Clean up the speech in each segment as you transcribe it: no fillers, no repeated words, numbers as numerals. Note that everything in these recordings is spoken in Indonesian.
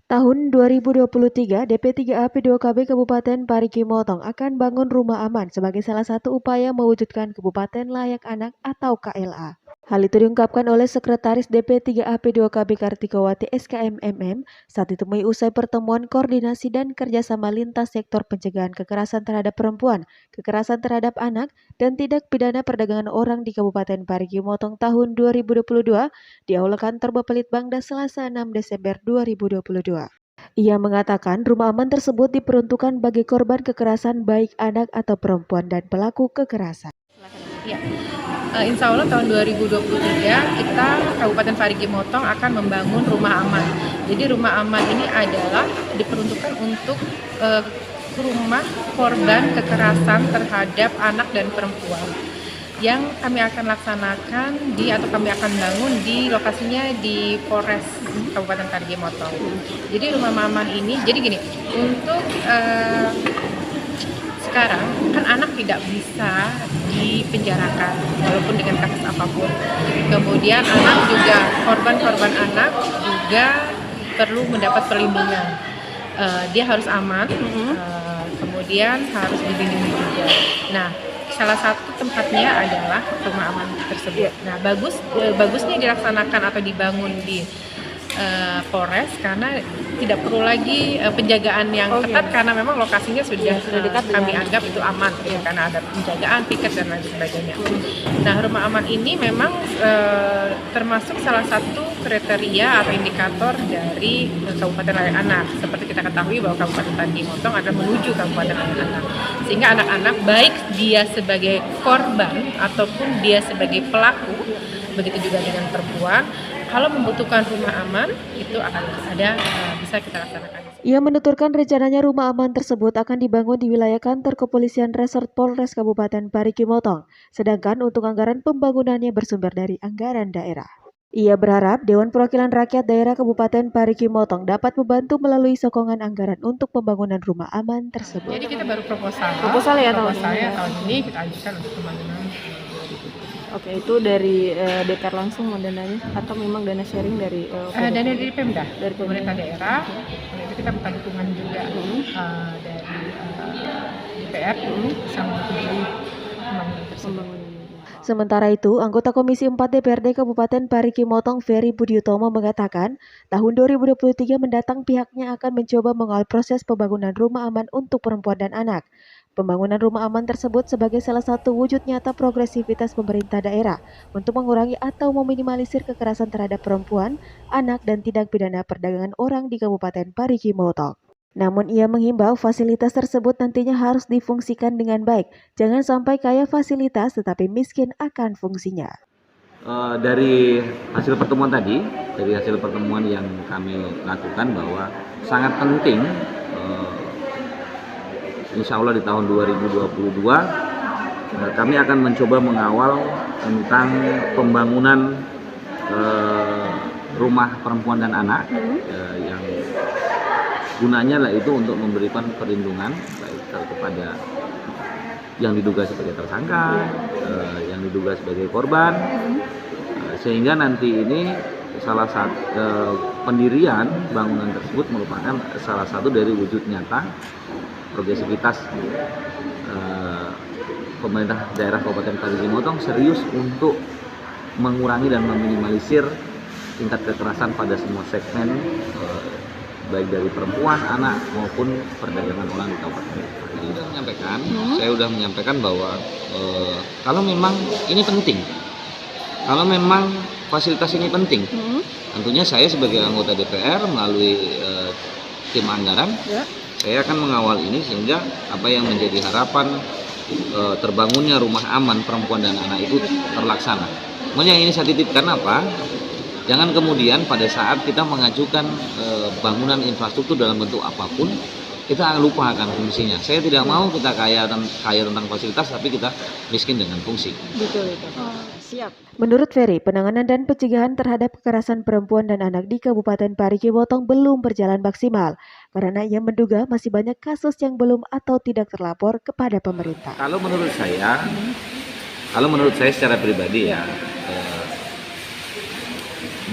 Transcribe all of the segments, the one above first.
Tahun 2023, DP3AP2KB Kabupaten Parigi Motong akan bangun rumah aman sebagai salah satu upaya mewujudkan Kabupaten Layak Anak atau KLA. Hal itu diungkapkan oleh Sekretaris DP3AP2KB Kartikawati SKMMM saat ditemui usai pertemuan koordinasi dan kerjasama lintas sektor pencegahan kekerasan terhadap perempuan, kekerasan terhadap anak, dan tindak pidana perdagangan orang di Kabupaten Parigi Motong tahun 2022 di Aula Kantor Bapelitbangda Selasa 6 Desember 2022. Ia mengatakan rumah aman tersebut diperuntukkan bagi korban kekerasan baik anak atau perempuan dan pelaku kekerasan. Ya, insya Allah tahun 2023 kita Kabupaten Parigi Motong akan membangun rumah aman. Jadi rumah aman ini adalah diperuntukkan untuk rumah korban kekerasan terhadap anak dan perempuan yang kami akan laksanakan atau kami akan bangun di lokasinya di Polres Kabupaten Parigi Motong. Jadi rumah aman ini, jadi gini, untuk sekarang kan anak tidak bisa dipenjarakan walaupun dengan kasus apapun. Kemudian anak juga, korban-korban anak juga perlu mendapat perlindungan. Dia harus aman, kemudian harus dilindungi juga. Nah, salah satu tempatnya adalah rumah aman tersebut. Nah, bagusnya dilaksanakan atau dibangun di Polres karena tidak perlu lagi penjagaan yang ketat karena memang lokasinya sudah dekat, kami anggap itu aman gitu, karena ada penjagaan, piket dan lain sebagainya. Nah, rumah aman ini memang termasuk salah satu kriteria atau indikator dari Kabupaten Layak Anak. Seperti kita ketahui bahwa Kabupaten Parigi Motong akan menuju Kabupaten Layak Anak, sehingga anak-anak baik dia sebagai korban ataupun dia sebagai pelaku, begitu juga dengan perempuan, kalau membutuhkan rumah aman itu akan bisa kita laksanakan. Ia menuturkan rencananya rumah aman tersebut akan dibangun di wilayah kantor kepolisian Resort Polres Kabupaten Parigi Motong, sedangkan untuk anggaran pembangunannya bersumber dari anggaran daerah. Ia berharap Dewan Perwakilan Rakyat Daerah Kabupaten Parigi Motong dapat membantu melalui sokongan anggaran untuk pembangunan rumah aman tersebut. Jadi kita baru proposal tahun ini kita ajukan untuk pembangunan. Oke, itu dari DPR langsung dananya atau memang dana sharing dari dana dari Pemda, dari pemerintah daerah. Itu kita minta dukungan juga dari DPR sama pembangunan. Sementara itu, anggota Komisi 4 DPRD Kabupaten Parigi Motong Ferry Budiutomo mengatakan, tahun 2023 mendatang pihaknya akan mencoba mengawal proses pembangunan rumah aman untuk perempuan dan anak. Pembangunan rumah aman tersebut sebagai salah satu wujud nyata progresivitas pemerintah daerah untuk mengurangi atau meminimalisir kekerasan terhadap perempuan, anak, dan tindak pidana perdagangan orang di Kabupaten Parigi Motong. Namun ia menghimbau fasilitas tersebut nantinya harus difungsikan dengan baik. Jangan sampai kaya fasilitas tetapi miskin akan fungsinya. Dari hasil pertemuan tadi, dari hasil pertemuan yang kami lakukan bahwa sangat penting insya Allah di tahun 2022 kami akan mencoba mengawal tentang pembangunan rumah perempuan dan anak yang gunanya lah itu untuk memberikan perlindungan baik kepada yang diduga sebagai tersangka, yang diduga sebagai korban, sehingga nanti ini salah satu pendirian bangunan tersebut merupakan salah satu dari wujud nyata progresivitas pemerintah daerah Kabupaten Parigi Motong serius untuk mengurangi dan meminimalisir tingkat kekerasan pada semua segmen baik dari perempuan, anak maupun perdagangan orang di Kabupaten Parigi. Saya sudah menyampaikan bahwa kalau memang ini penting, kalau memang fasilitas ini penting, tentunya saya sebagai anggota DPR melalui tim anggaran, saya akan mengawal ini sehingga apa yang menjadi harapan terbangunnya rumah aman perempuan dan anak itu terlaksana. Namun yang ini saya titipkan apa? Jangan kemudian pada saat kita mengajukan bangunan infrastruktur dalam bentuk apapun, kita lupa akan fungsinya. Saya tidak mau kita kaya tentang fasilitas, tapi kita miskin dengan fungsi. Betul. Siap. Menurut Ferry, penanganan dan pencegahan terhadap kekerasan perempuan dan anak di Kabupaten Parigi Motong belum berjalan maksimal, karena ia menduga masih banyak kasus yang belum atau tidak terlapor kepada pemerintah. Kalau menurut saya secara pribadi ya,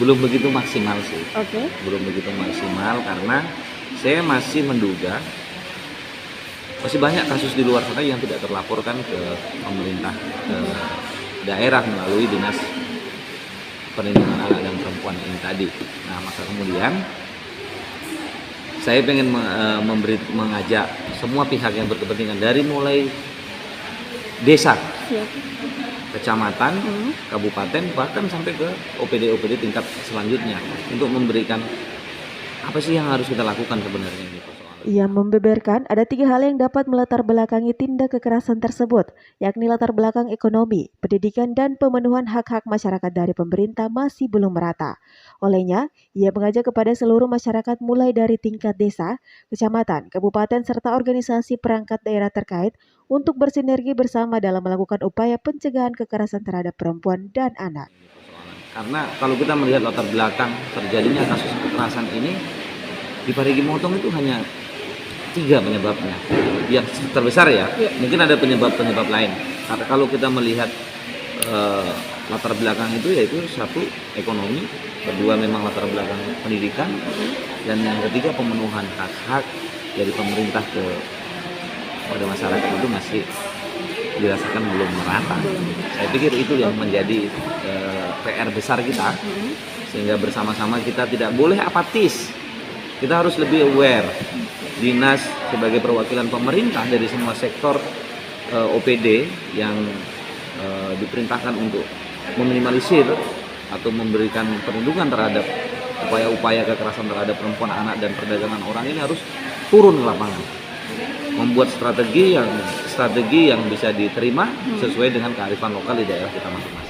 belum begitu maksimal sih. Oke. Belum begitu maksimal karena saya masih menduga masih banyak kasus di luar sana yang tidak terlaporkan ke pemerintah ke daerah melalui dinas perlindungan anak dan perempuan ini tadi. Nah, maka kemudian saya pengen mengajak semua pihak yang berkepentingan dari mulai desa, Siap. kecamatan, kabupaten, bahkan sampai ke OPD tingkat selanjutnya untuk memberikan apa sih yang harus kita lakukan sebenarnya ini persoalan. Ia membeberkan ada 3 hal yang dapat melatar belakangi tindak kekerasan tersebut, yakni latar belakang ekonomi, pendidikan, dan pemenuhan hak-hak masyarakat dari pemerintah masih belum merata. Olehnya, ia mengajak kepada seluruh masyarakat mulai dari tingkat desa, kecamatan, kabupaten, serta organisasi perangkat daerah terkait untuk bersinergi bersama dalam melakukan upaya pencegahan kekerasan terhadap perempuan dan anak. Karena kalau kita melihat latar belakang terjadinya kasus kekerasan ini di Parigi Motong itu hanya 3 penyebabnya yang terbesar ya. Mungkin ada penyebab lain. Karena kalau kita melihat latar belakang itu yaitu 1 ekonomi, kedua memang latar belakang pendidikan, dan yang ketiga pemenuhan hak-hak dari pemerintah kepada masyarakat itu masih dirasakan belum merata. Saya pikir itu yang menjadi PR besar kita, sehingga bersama-sama kita tidak boleh apatis. Kita harus lebih aware. Dinas sebagai perwakilan pemerintah dari semua sektor OPD yang diperintahkan untuk meminimalisir atau memberikan perlindungan terhadap upaya-upaya kekerasan terhadap perempuan, anak, dan perdagangan orang ini harus turun ke lapangan, membuat strategi yang bisa diterima sesuai dengan kearifan lokal di daerah kita masing-masing.